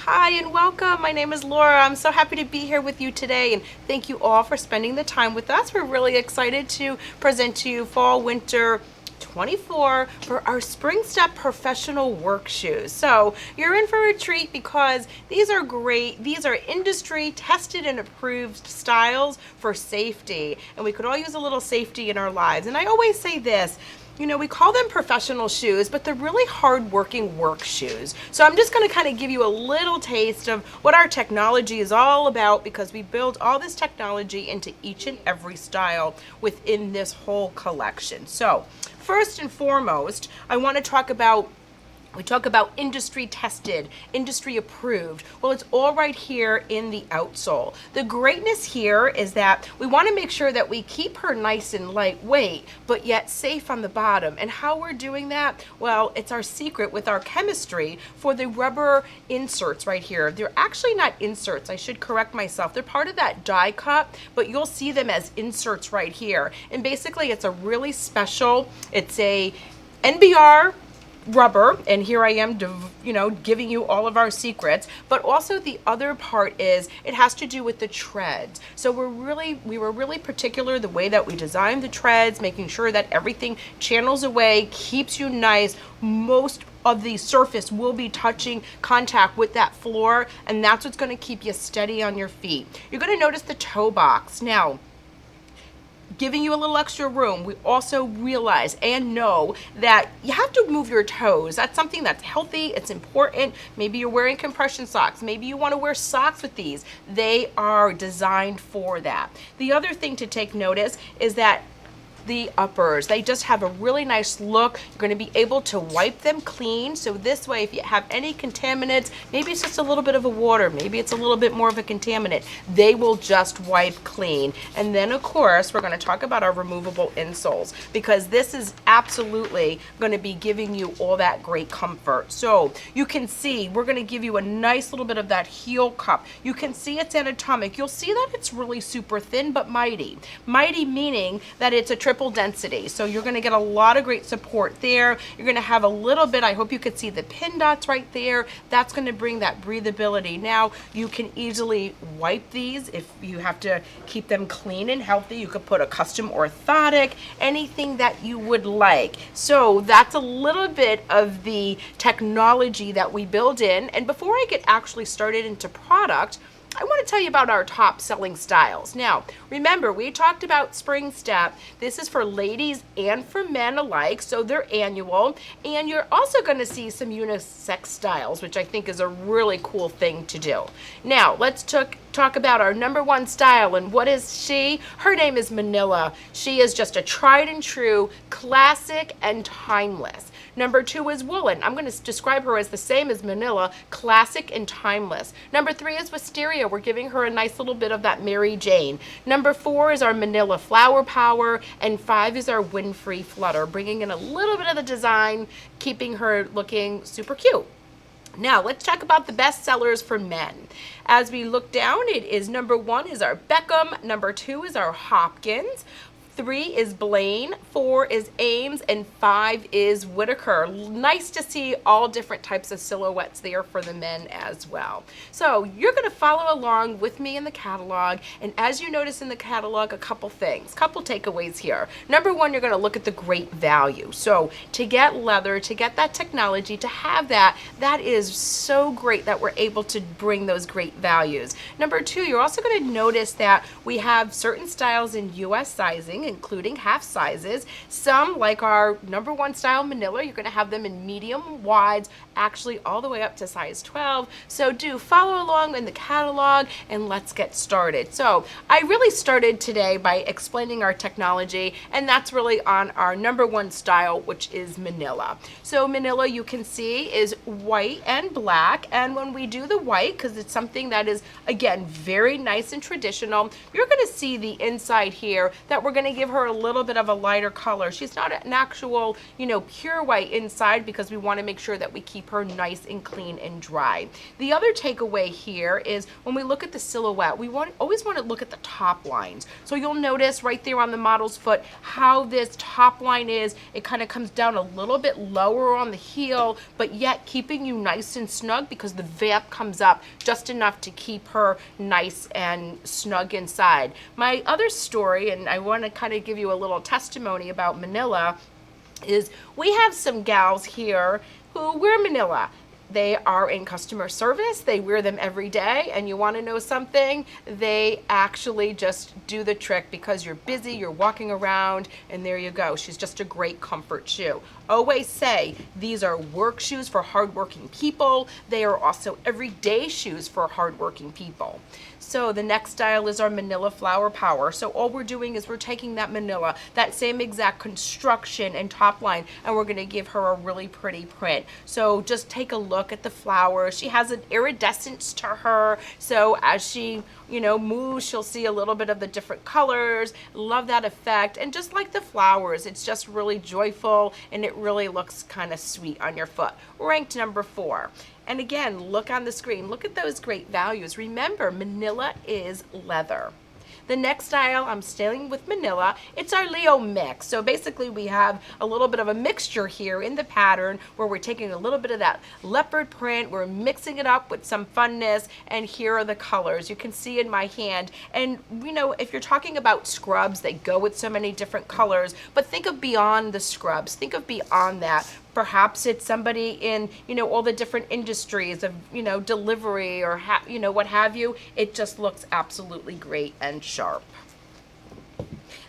Hi and welcome. My name is Laura. I'm so happy to be here with you today, and thank you all for spending the time with us. We're really excited to present to you fall winter 24 for our Spring Step professional work shoes. So you're in for a treat because these are great. These are industry tested and approved styles for safety, and we could all use a little safety in our lives. And I always say this, you know, we call them professional shoes, but they're really hard-working work shoes. So I'm just going to kind of give you a little taste of what our technology is all about, because we build all this technology into each and every style within this whole collection. So first and foremost, I want to talk about we talk about industry tested, industry approved. Well, it's all right here in the outsole. The greatness here is that we want to make sure that we keep her nice and lightweight, but yet safe on the bottom. And how we're doing that? Well, it's our secret with our chemistry for the rubber inserts right here. They're actually not inserts. I should correct myself. They're part of that die cut, but you'll see them as inserts right here. And basically, it's a really special, it's a NBR rubber, and here I am, giving you all of our secrets. But also the other part is it has to do with the treads. So we were really particular the way that we designed the treads, making sure that everything channels away, keeps you nice. Most of the surface will be touching contact with that floor, and that's what's going to keep you steady on your feet. You're going to notice the toe box. Now, giving you a little extra room, we also realize and know that you have to move your toes. That's something that's healthy, it's important. Maybe you're wearing compression socks, maybe you want to wear socks with these. They are designed for that. The other thing to take notice is that the uppers, they just have a really nice look. You're going to be able to wipe them clean, so this way if you have any contaminants, maybe it's just a little bit of a water, maybe it's a little bit more of a contaminant, they will just wipe clean. And then of course we're going to talk about our removable insoles, because this is absolutely going to be giving you all that great comfort. So you can see we're going to give you a nice little bit of that heel cup. You can see it's anatomic. You'll see that it's really super thin but mighty. Mighty meaning that it's a triple density, so you're going to get a lot of great support there. You're going to have a little bit, I hope you could see the pin dots right there. That's going to bring that breathability. Now you can easily wipe these if you have to keep them clean and healthy. You could put a custom orthotic, anything that you would like. So that's a little bit of the technology that we build in. And before I get actually started into product, I want to tell you about our top selling styles. Now, remember, we talked about Spring Step. This is for ladies and for men alike, so they're annual. And you're also going to see some unisex styles, which I think is a really cool thing to do. Now, let's talk about our number one style. And what is she? Her name is Manila. She is just a tried and true, classic and timeless. Number two is woolen. I'm going to describe her as the same as Manila, classic and timeless. Number three is wisteria. We're giving her a nice little bit of that Mary Jane. Number four is our Manila flower power, and five is our wind-free flutter, bringing in a little bit of the design, keeping her looking super cute. Now, let's talk about the best sellers for men. As we look down, it is number one is our Beckham, number two is our Hopkins, 3 is Blaine, 4 is Ames, and 5 is Whitaker. Nice to see all different types of silhouettes there for the men as well. So you're going to follow along with me in the catalog, and as you notice in the catalog, a couple things, couple takeaways here. Number one, you're going to look at the great value. So to get leather, to get that technology, to have that is so great that we're able to bring those great values. Number two, you're also going to notice that we have certain styles in US sizing, including half sizes. Some, like our number one style Manila, you're going to have them in medium wides, actually all the way up to size 12. So do follow along in the catalog and let's get started. So I really started today by explaining our technology, and that's really on our number one style, which is Manila. So Manila, you can see, is white and black, and when we do the white, because it's something that is, again, very nice and traditional, you're going to see the inside here that we're going to give her a little bit of a lighter color. She's not an actual, pure white inside because we want to make sure that we keep her nice and clean and dry. The other takeaway here is when we look at the silhouette, we always want to look at the top lines. So you'll notice right there on the model's foot how this top line is. It kind of comes down a little bit lower on the heel, but yet keeping you nice and snug because the vamp comes up just enough to keep her nice and snug inside. My other story, and I want to kind of give you a little testimony about Manila, is we have some gals here who wear Manila. They are in customer service. They wear them every day. And you want to know something? They actually just do the trick because you're busy, you're walking around, and there you go. She's just a great comfort shoe. Always say these are work shoes for hardworking people. They are also everyday shoes for hardworking people. So the next style is our Manila Flower Power. So all we're doing is we're taking that Manila, that same exact construction and top line, and we're going to give her a really pretty print. So just take a look at the flowers. She has an iridescence to her. So as she, moves, she'll see a little bit of the different colors. Love that effect. And just like the flowers, it's just really joyful and it really looks kind of sweet on your foot. Ranked number 4. And again, look on the screen. Look at those great values. Remember, Manila is leather. The next style, I'm staying with Manila. It's our Leo mix. So basically we have a little bit of a mixture here in the pattern where we're taking a little bit of that leopard print, we're mixing it up with some funness, and here are the colors. You can see in my hand. And if you're talking about scrubs, they go with so many different colors, but think of beyond the scrubs. Think of beyond that. Perhaps it's somebody in, all the different industries of, delivery or, what have you. It just looks absolutely great and sharp.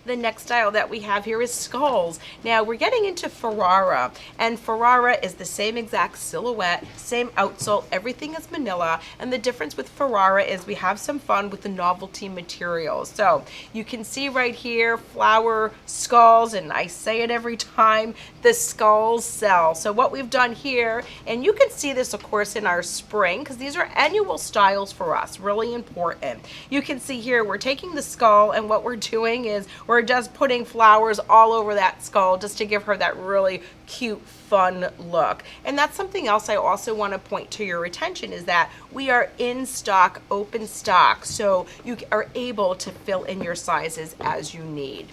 The next style that we have here is skulls. Now we're getting into Ferrara, and Ferrara is the same exact silhouette, same outsole, everything is Manila, and the difference with Ferrara is we have some fun with the novelty materials. So you can see right here, flower skulls, and I say it every time, the skulls sell. So what we've done here, and you can see this of course in our spring, because these are annual styles for us, really important. You can see here we're taking the skull, and what we're doing is we're just putting flowers all over that skull just to give her that really cute, fun look. And that's something else I also want to point to your attention is that we are in stock, open stock, so you are able to fill in your sizes as you need.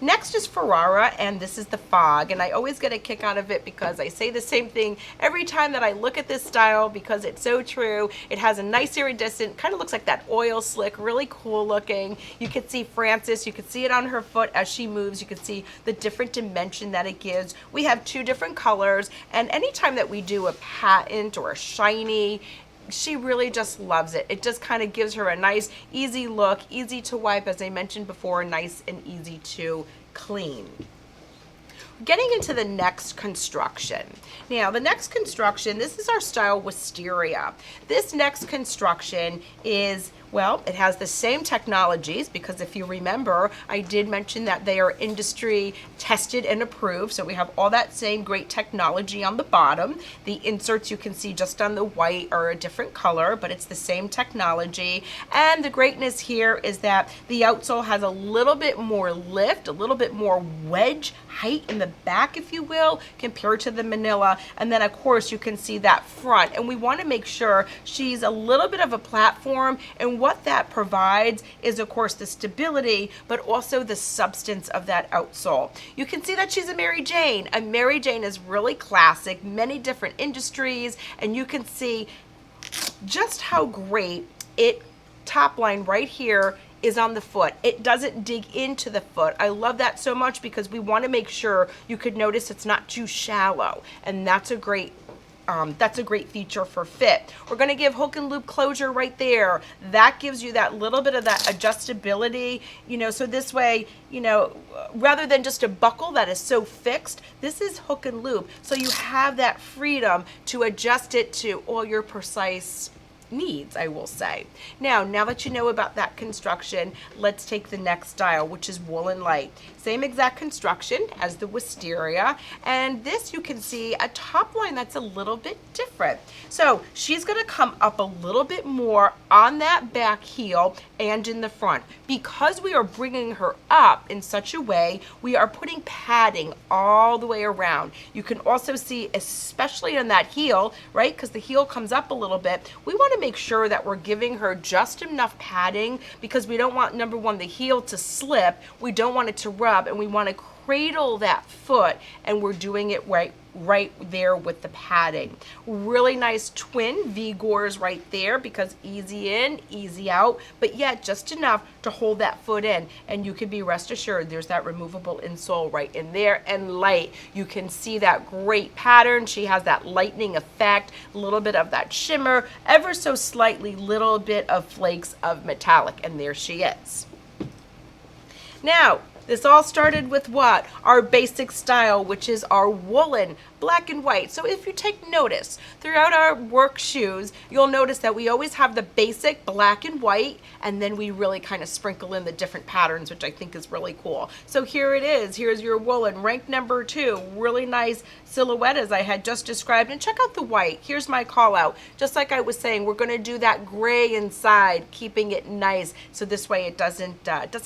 Next is Ferrara, and this is the fog, and I always get a kick out of it because I say the same thing every time that I look at this style because it's so true. It has a nice iridescent, kind of looks like that oil slick, really cool looking. You can see Frances, you can see it on her foot as she moves. You can see the different dimension that it gives. We have 2 different colors, and anytime that we do a patent or a shiny, she really just loves it. It just kind of gives her a nice, easy look, easy to wipe, as I mentioned before, nice and easy to clean. Getting into the next construction. Now, the next construction, this is our style Wisteria. This next construction is, well, it has the same technologies because if you remember, I did mention that they are industry tested and approved. So we have all that same great technology on the bottom. The inserts you can see just on the white are a different color, but it's the same technology. And the greatness here is that the outsole has a little bit more lift, a little bit more wedge height in the back, if you will, compared to the Manila. And then of course you can see that front. And we want to make sure she's a little bit of a platform, and what that provides is of course the stability, but also the substance of that outsole. You can see that she's a Mary Jane. A Mary Jane is really classic, many different industries, and you can see just how great it top line right here is on the foot. It doesn't dig into the foot. I love that so much because we want to make sure you could notice it's not too shallow, and that's a great feature for fit. We're going to give hook and loop closure right there. That gives you that little bit of that adjustability, so this way, rather than just a buckle that is so fixed, this is hook and loop. So you have that freedom to adjust it to all your precise needs, I will say. Now that you know about that construction, let's take the next style, which is woolen light. Same exact construction as the wisteria, and this you can see a top line that's a little bit different. So she's gonna come up a little bit more on that back heel and in the front. Because we are bringing her up in such a way, we are putting padding all the way around. You can also see, especially on that heel, right, because the heel comes up a little bit, we want to make sure that we're giving her just enough padding, because we don't want, number one, the heel to slip, we don't want it to rub, and we want to cradle that foot, and we're doing it right there with the padding. Really nice twin V-gores right there, because easy in, easy out, but yet just enough to hold that foot in. And you can be rest assured there's that removable insole right in there, and light. You can see that great pattern. She has that lightning effect, a little bit of that shimmer, ever so slightly little bit of flakes of metallic, and there she is. Now, this all started with what? Our basic style, which is our woolen black and white. So if you take notice, throughout our work shoes, you'll notice that we always have the basic black and white, and then we really kind of sprinkle in the different patterns, which I think is really cool. So here it is. Here's your woolen, ranked number 2. Really nice silhouette, as I had just described. And check out the white. Here's my call out. Just like I was saying, we're going to do that gray inside, keeping it nice, so this way it doesn't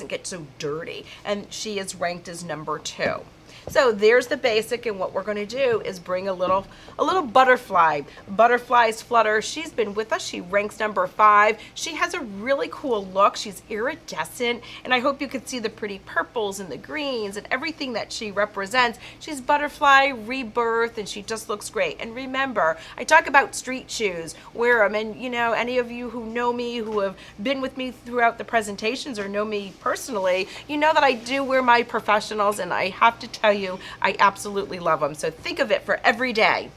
get so dirty. And she is ranked as number 2. So there's the basic, and what we're going to do is bring a little butterfly. Butterflies flutter. She's been with us. She ranks number 5. She has a really cool look. She's iridescent, and I hope you can see the pretty purples and the greens and everything that she represents. She's butterfly, rebirth, and she just looks great. And remember, I talk about street shoes. Wear them, and you know, any of you who know me, who have been with me throughout the presentations or know me personally, you know that I do wear my professionals, and I have to tell you, I absolutely love them. So think of it for every day.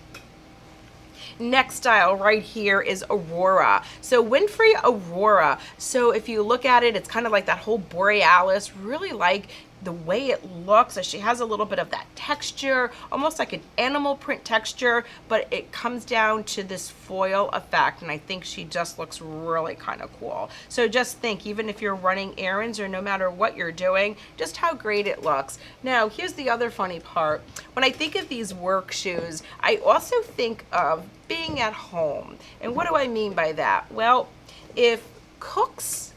Next style right here is Aurora. So Winfrey Aurora. So if you look at it, it's kind of like that whole borealis, really like the way it looks. So she has a little bit of that texture, almost like an animal print texture, but it comes down to this foil effect, and I think she just looks really kind of cool. So just think, even if you're running errands or no matter what you're doing, just how great it looks. Now, here's the other funny part. When I think of these work shoes, I also think of being at home. And what do I mean by that? Well, if cooks,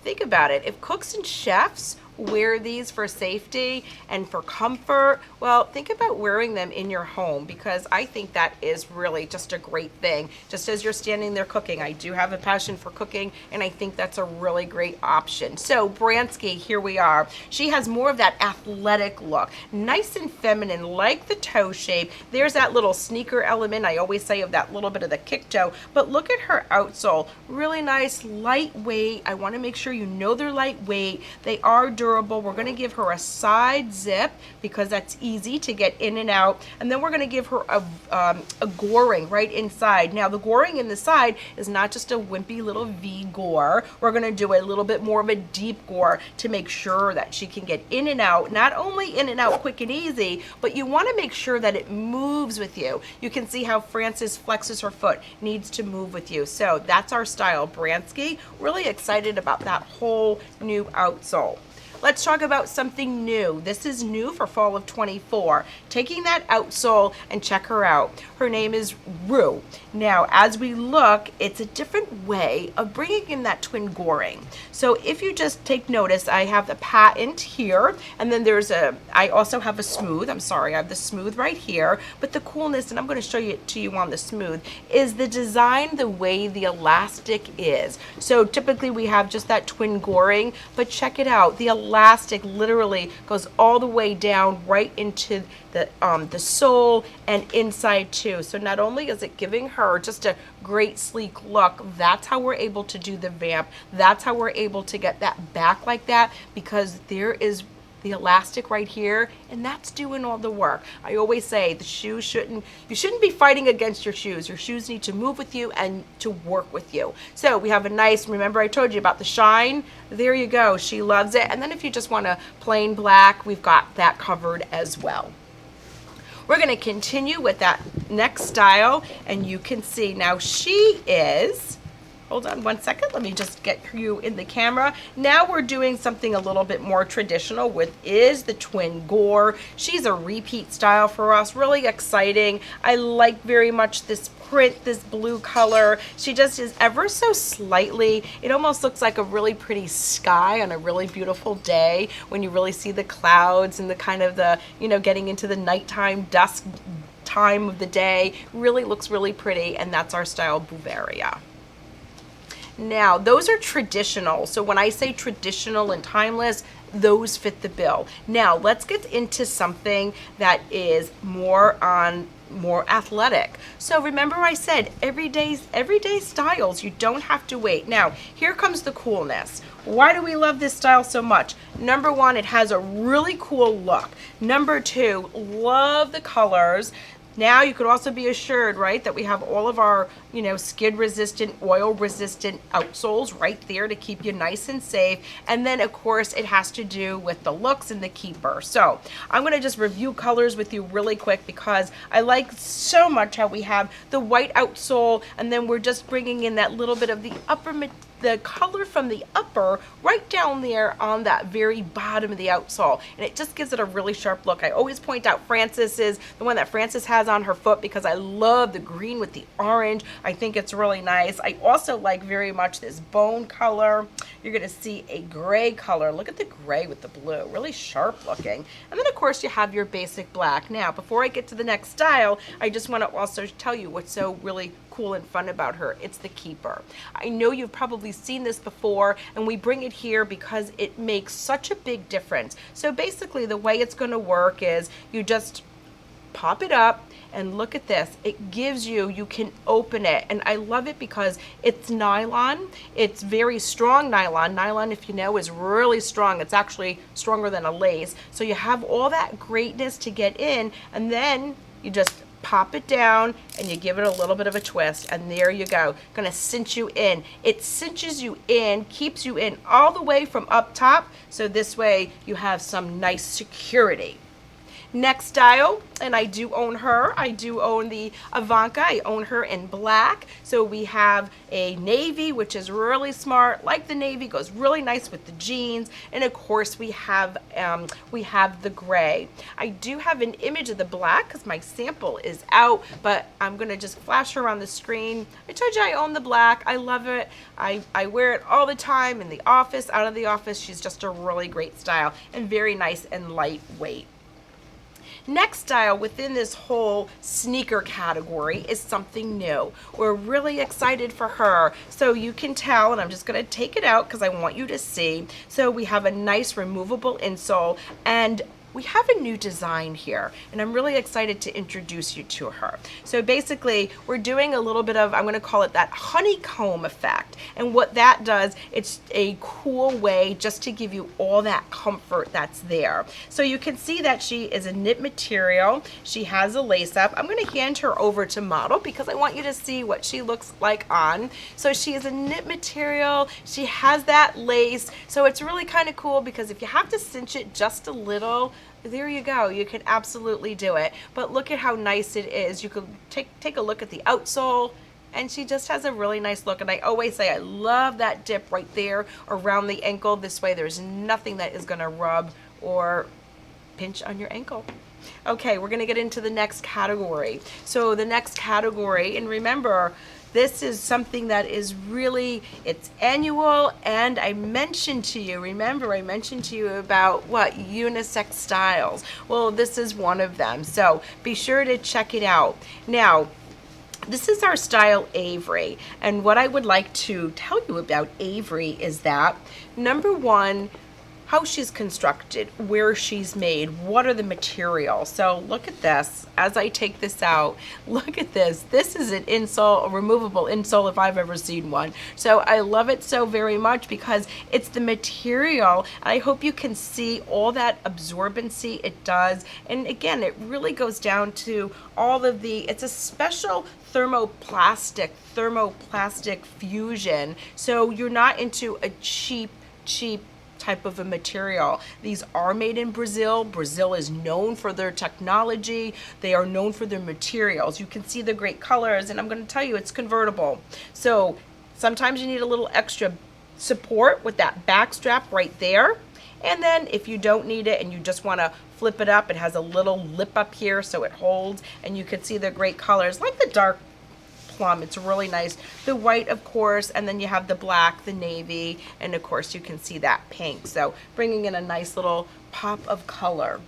think about it, if cooks and chefs wear these for safety and for comfort, well, think about wearing them in your home, because I think that is really just a great thing. Just as you're standing there cooking, I do have a passion for cooking, and I think that's a really great option. So Bransky, here we are. She has more of that athletic look, nice and feminine, like the toe shape. There's that little sneaker element. I always say of that little bit of the kick toe, but look at her outsole. Really nice, lightweight. I want to make sure you know they're lightweight. They are durable. We're going to give her a side zip, because that's easy to get in and out, and then we're going to give her a goring right inside. Now the goring in the side is not just a wimpy little V gore. We're going to do a little bit more of a deep gore to make sure that she can get in and out, not only in and out quick and easy, but you want to make sure that it moves with you. You can see how Frances flexes her foot, needs to move with you. So that's our style, Bransky. Really excited about that whole new outsole. Let's talk about something new. This is new for fall of 24. Taking that outsole, and check her out. Her name is Rue. Now, as we look, it's a different way of bringing in that twin goring. So if you just take notice, I have the patent here, and then I also have a smooth. I'm sorry, I have the smooth right here. But the coolness, and I'm going to show it to you on the smooth, is the design, the way the elastic is. So typically we have just that twin goring, but check it out. The elastic literally goes all the way down right into the sole and inside too. So not only is it giving her just a great sleek look, that's how we're able to do the vamp. That's how we're able to get that back like that, because there is the elastic right here, and that's doing all the work. I always say the shoes you shouldn't be fighting against your shoes. Your shoes need to move with you and to work with you. So we have a nice, remember I told you about the shine? There you go, she loves it. And then if you just want a plain black, we've got that covered as well. We're going to continue with that next style, and you can see now she is Hold on one second. Let me just get you in the camera. Now we're doing something a little bit more traditional with is the twin gore. She's a repeat style for us. Really exciting. I like very much this print, this blue color. She just is ever so slightly, it almost looks like a really pretty sky on a really beautiful day when you really see the clouds and the kind of the, you know, getting into the nighttime dusk time of the day. Really looks really pretty, and that's our style Bavaria. Now, those are traditional. So when I say traditional and timeless, those fit the bill. Now, let's get into something that is more athletic. So remember I said everyday styles, you don't have to wait. Now, here comes the coolness. Why do we love this style so much? Number one, it has a really cool look. Number two, love the colors. Now you could also be assured, right, that we have all of our, you know, skid resistant, oil resistant outsoles right there to keep you nice and safe. And then of course it has to do with the looks and the keeper. So I'm going to just review colors with you really quick because I like so much how we have the white outsole, and then we're just bringing in that little bit of the color from the upper right down there on that very bottom of the outsole, and it just gives it a really sharp look. I always point out Francis's, the one that Francis has on her foot, because I love the green with the orange. I think it's really nice. I also like very much this bone color. You're gonna see a gray color. Look at the gray with the blue, really sharp looking. And then of course you have your basic black. Now, before I get to the next style, I just wanna also tell you what's so really cool and fun about her. It's the keeper. I know you've probably seen this before, and we bring it here because it makes such a big difference. So basically the way it's going to work is you just pop it up, and look at this. It gives you can open it, and I love it because it's nylon. It's very strong nylon. Nylon, if you know, is really strong. It's actually stronger than a lace. So you have all that greatness to get in, and then you just pop it down and you give it a little bit of a twist, and there you go. Gonna cinch you in. It cinches you in, keeps you in all the way from up top, so this way you have some nice security. Next style, and I do own her. I do own the Ivanka. I own her in black. So we have a navy, which is really smart. Like the navy, goes really nice with the jeans. And of course, we have the gray. I do have an image of the black because my sample is out, but I'm gonna just flash her on the screen. I told you I own the black. I love it. I wear it all the time in the office, out of the office. She's just a really great style and very nice and lightweight. Next style within this whole sneaker category is something new. We're really excited for her. So you can tell, and I'm just gonna take it out because I want you to see. So we have a nice removable insole, and we have a new design here, and I'm really excited to introduce you to her. So basically, we're doing a little bit of, I'm gonna call it that honeycomb effect. And what that does, it's a cool way just to give you all that comfort that's there. So you can see that she is a knit material. She has a lace up. I'm gonna hand her over to model because I want you to see what she looks like on. So she is a knit material. She has that lace. So it's really kind of cool because if you have to cinch it just a little, there you go. You can absolutely do it. But look at how nice it is. You could take a look at the outsole, and she just has a really nice look. And I always say I love that dip right there around the ankle. This way there's nothing that is gonna rub or pinch on your ankle. Okay, we're gonna get into the next category. So the next category, and remember, this is something that is really, it's annual, and I mentioned to you, remember I mentioned to you about what, unisex styles. Well, this is one of them, so be sure to check it out. Now, this is our style Avery, and what I would like to tell you about Avery is that, number one, how she's constructed, where she's made, what are the materials. So look at this, as I take this out, look at this. This is an insole, a removable insole if I've ever seen one. So I love it so very much because it's the material. I hope you can see all that absorbency it does. And again, it really goes down to all of the, it's a special thermoplastic fusion. So you're not into a cheap type of a material. These are made in Brazil. Brazil is known for their technology. They are known for their materials. You can see the great colors, and I'm going to tell you it's convertible. So Sometimes you need a little extra support with that back strap right there. And then if you don't need it and you just want to flip it up, it has a little lip up here so it holds, and you can see the great colors like the dark plum. It's really nice. The white, of course, and then you have the black, the navy, and of course you can see that pink. So bringing in a nice little pop of color.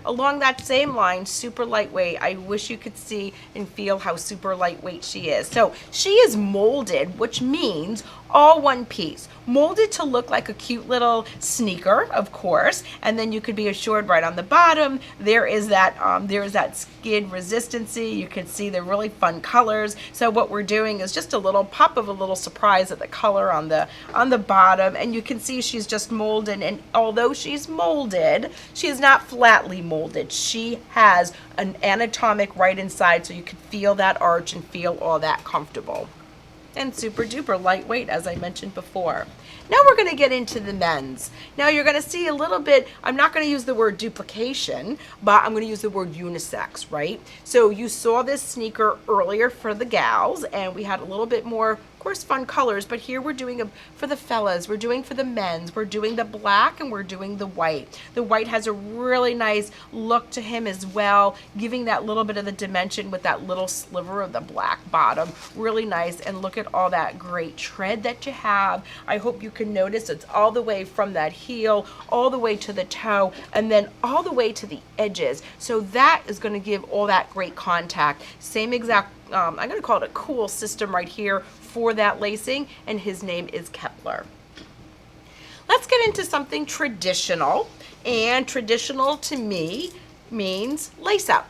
Along that same line, super lightweight. I wish you could see and feel how super lightweight she is. So she is molded, which means all one piece. Molded to look like a cute little sneaker, of course, and then you could be assured right on the bottom there is that skid resistancy. You can see the really fun colors. So what we're doing is just a little pop of a little surprise at the color on the bottom, and you can see she's just molded. And although she's molded, she is not flatly molded. She has an anatomic right inside, so you can feel that arch and feel all that comfortable. And super duper lightweight, as I mentioned before. Now we're going to get into the men's. Now you're going to see a little bit, I'm not going to use the word duplication, but I'm going to use the word unisex, right? So you saw this sneaker earlier for the gals, and we had a little bit more, of course, fun colors, but here we're doing for the fellas, we're doing for the men's, we're doing the black and we're doing the white. The white has a really nice look to him as well, giving that little bit of the dimension with that little sliver of the black bottom. Really nice, and look at all that great tread that you have. I hope you can notice it's all the way from that heel, all the way to the toe, and then all the way to the edges. So that is going to give all that great contact. Same exact, I'm going to call it a cool system right here for that lacing, and his name is Kepler. Let's get into something traditional, and traditional to me means lace up.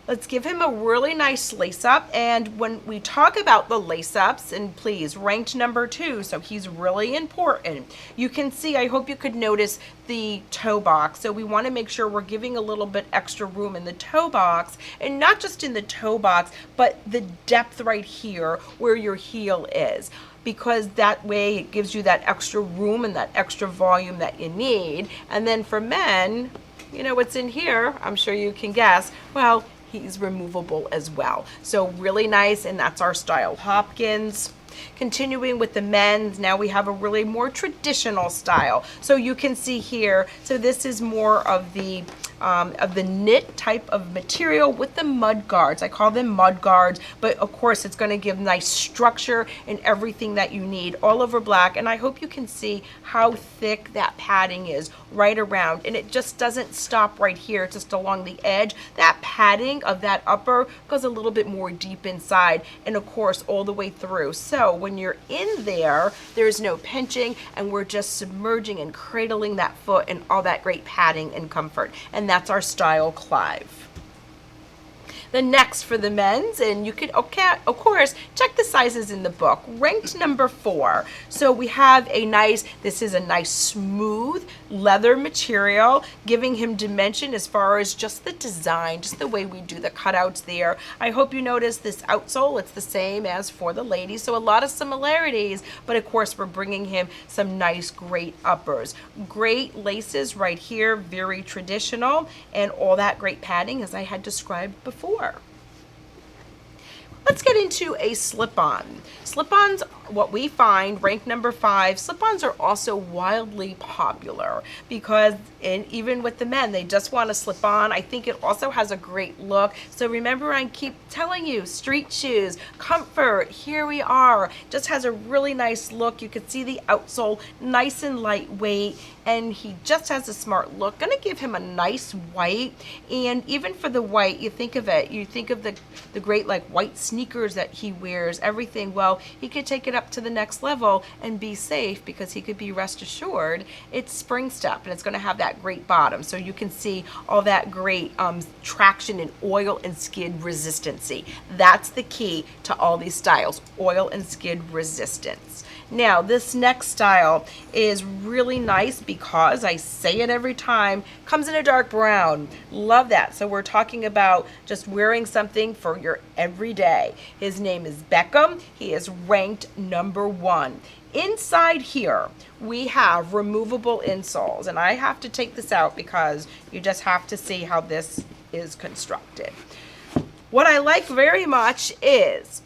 Let's give him a really nice lace up, and when we talk about the lace ups, and please, ranked number 2, so he's really important. You can see, I hope you could notice the toe box. So we want to make sure we're giving a little bit extra room in the toe box, and not just in the toe box, but the depth right here where your heel is, because that way it gives you that extra room and that extra volume that you need. And then for men, you know what's in here, I'm sure you can guess. Well, he's removable as well. So really nice, and that's our style. Hopkins. Continuing with the men's, now we have a really more traditional style. So you can see here, so this is more of the knit type of material with the mud guards. I call them mud guards, but of course it's going to give nice structure and everything that you need, all over black. And I hope you can see how thick that padding is right around, and it just doesn't stop right here, just along the edge. That padding of that upper goes a little bit more deep inside, and of course all the way through. So when you're in there, there's no pinching, and we're just submerging and cradling that foot in all that great padding and comfort. And that's our style, Clive. The next for the men's, and you could, okay, of course, check the sizes in the book. Ranked number 4. So we have a nice, this is a nice smooth leather material, giving him dimension as far as just the design, just the way we do the cutouts there. I hope you notice this outsole, it's the same as for the ladies, so a lot of similarities, but of course we're bringing him some nice, great uppers. Great laces right here, very traditional, and all that great padding as I had described before. Let's get into a slip-on. Slip-ons, what we find, ranked number 5, slip-ons are also wildly popular because, and even with the men, they just want to slip on. I think it also has a great look. So remember, I keep telling you, street shoes, comfort, here we are. Just has a really nice look. You can see the outsole, nice and lightweight, and he just has a smart look. Gonna give him a nice white, and even for the white, you think of it, you think of the great like white sneakers that he wears, everything. Well, he could take it up to the next level and be safe, because he could be rest assured it's spring step, and it's going to have that great bottom, so you can see all that great traction and oil and skid resistancy. That's the key to all these styles, oil and skid resistance. Now this next style is really nice because, I say it every time, comes in a dark brown. Love that. So we're talking about just wearing something for your everyday. His name is Beckham. He is ranked number 1. Inside here we have removable insoles, and I have to take this out because you just have to see how this is constructed. What I like very much is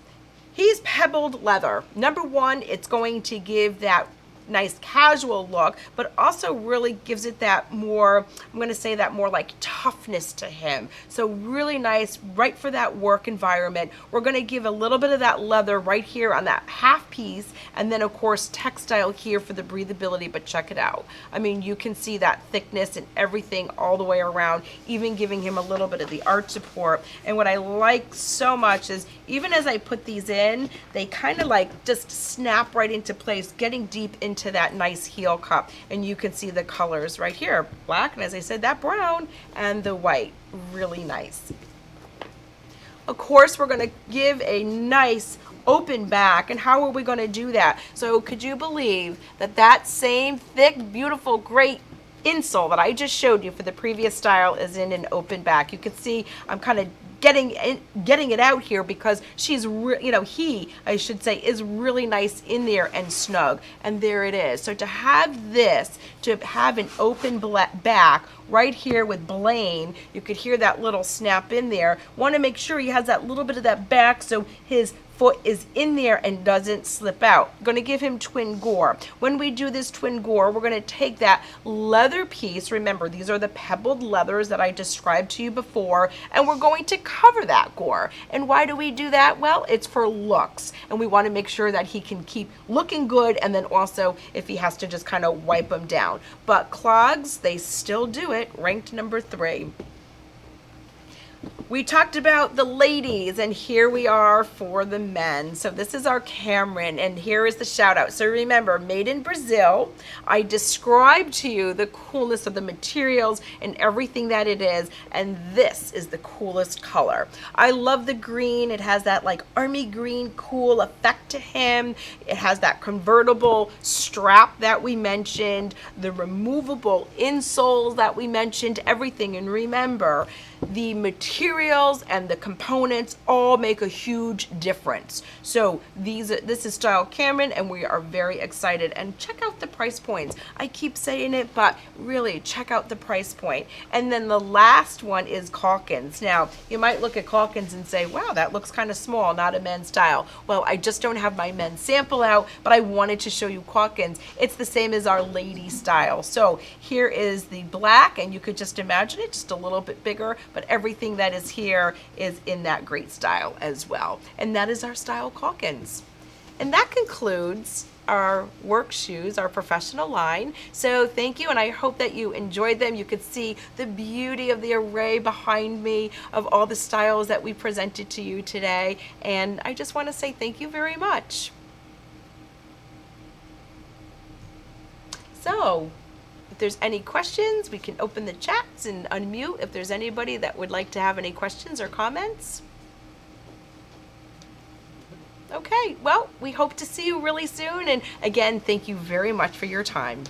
He's pebbled leather. Number one, it's going to give that nice casual look, but also really gives it that more, I'm going to say that more like toughness to him. So really nice, right for that work environment. We're going to give a little bit of that leather right here on that half piece, and then of course textile here for the breathability, but check it out. I mean, you can see that thickness and everything all the way around, even giving him a little bit of the arch support. And what I like so much is even as I put these in, they kind of like just snap right into place, getting deep into that nice heel cup. And you can see the colors right here, black, and as I said, that brown and the white, really nice. Of course, we're going to give a nice open back. And how are we going to do that? So could you believe that that same thick, beautiful, great insole that I just showed you for the previous style is in an open back? You can see I'm kind of getting it out here because she's he, I should say, is really nice in there and snug, and there it is. So to have this, to have an open back right here with Blaine, you could hear that little snap in there. Want to make sure he has that little bit of that back so his foot is in there and doesn't slip out. Going to give him twin gore. When we do this twin gore, we're going to take that leather piece. Remember, these are the pebbled leathers that I described to you before, and we're going to cover that gore. And why do we do that? Well, it's for looks, and we want to make sure that he can keep looking good, and then also if he has to just kind of wipe them down. But clogs, they still do it, ranked number 3. We talked about the ladies, and here we are for the men. So this is our Cameron, and here is the shout out. So remember, made in Brazil. I described to you the coolness of the materials and everything that it is, and this is the coolest color. I love the green. It has that like army green cool effect to him. It has that convertible strap that we mentioned, the removable insoles that we mentioned, everything. And remember, the materials and the components all make a huge difference. So this is style Cameron, and we are very excited. And check out the price points. I keep saying it, but really check out the price point. And then the last one is Calkins. Now, you might look at Calkins and say, wow, that looks kind of small, not a men's style. Well, I just don't have my men's sample out, but I wanted to show you Calkins. It's the same as our lady style. So here is the black, and you could just imagine it just a little bit bigger, but everything that is here is in that great style as well. And that is our style Calkins. And that concludes our work shoes, our professional line. So thank you, and I hope that you enjoyed them. You could see the beauty of the array behind me of all the styles that we presented to you today. And I just want to say thank you very much. So if there's any questions, we can open the chats and unmute if there's anybody that would like to have any questions or comments. Okay, well, we hope to see you really soon. And again, thank you very much for your time.